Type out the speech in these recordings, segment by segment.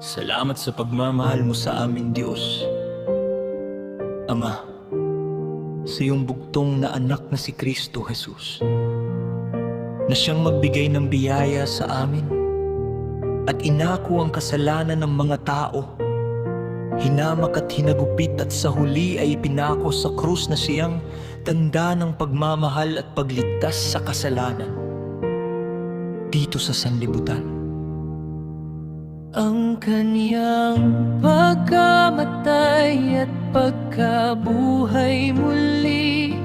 Salamat sa pagmamahal mo sa amin, Diyos. Ama, sa iyong bugtong na anak na si Kristo Jesus, na siyang magbigay ng biyaya sa amin at inako ang kasalanan ng mga tao, hinamak at hinagupit at sa huli ay ipinako sa krus na siyang tanda ng pagmamahal at pagligtas sa kasalanan dito sa sanlibutan. Ang kaniyang pagkamatay at pagkabuhay muli,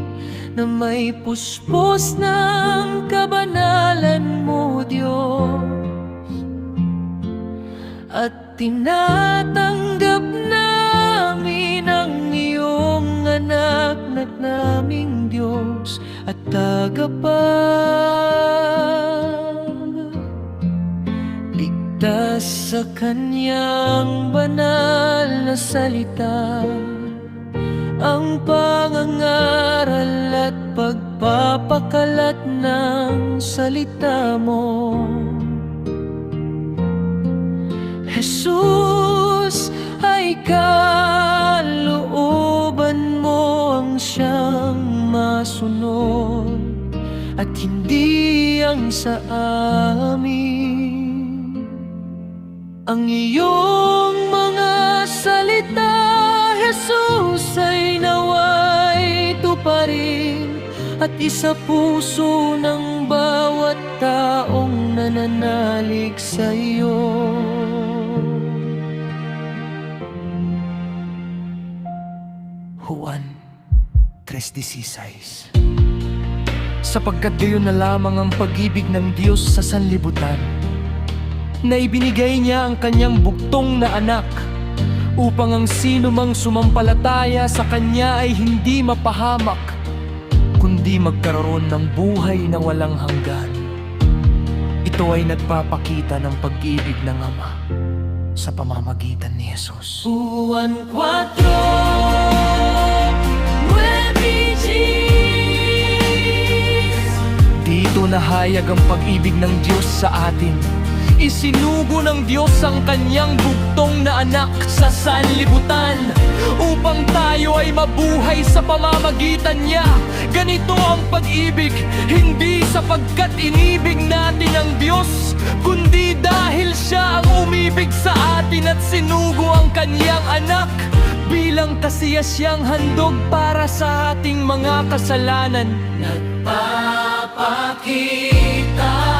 na may puspos ng kabanalan mo, Diyos, at tinatanggap namin ang iyong anak na naming Diyos at ligtas sa kanyang banal na salita, ang pangangaral at pagpapakalat ng salita mo. Jesus, ay kalooban mo ang siyang masunod at hindi ang sa amin. Ang iyong mga salita, Jesus, ay naway tuparin at isa puso ng bawat taong nananalig sa iyo. Juan 3:16. Sapagkat gayon na lamang ang pag-ibig ng Diyos sa sanlibutan, na ibinigay niya ang kanyang bugtong na anak, upang ang sino mang sumampalataya sa kanya ay hindi mapahamak, kundi magkaroon ng buhay na walang hanggan. Ito ay nagpapakita ng pag-ibig ng Ama sa pamamagitan ni Jesus. Juan 4:9. Dito nahayag ang pag-ibig ng Diyos sa atin. Isinugo ng Diyos ang kanyang bugtong na anak sa sanlibutan, upang tayo ay mabuhay sa pamamagitan niya. Ganito ang pag-ibig, hindi sapagkat inibig natin ang Diyos, kundi dahil siya ang umibig sa atin at sinugo ang kanyang anak bilang kasiyasiyang handog para sa ating mga kasalanan. Nagpapakita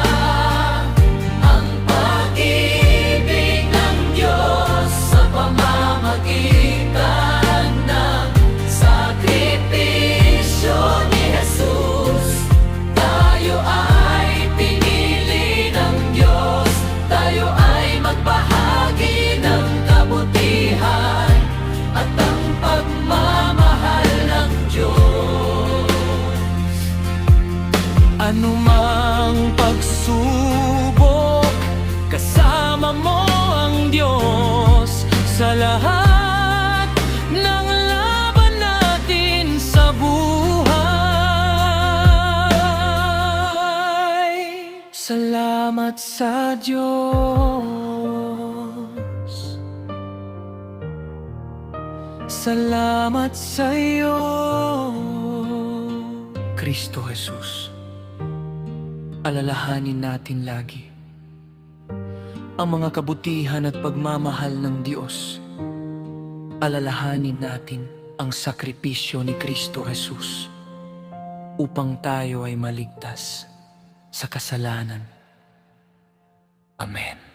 anumang pagsubok, kasama mo ang Diyos sa lahat ng laban natin sa buhay. Salamat sa Diyos, salamat sa iyo, Kristo Jesus. Alalahanin natin lagi ang mga kabutihan at pagmamahal ng Diyos. Alalahanin natin ang sakripisyo ni Kristo Jesus upang tayo ay maligtas sa kasalanan. Amen.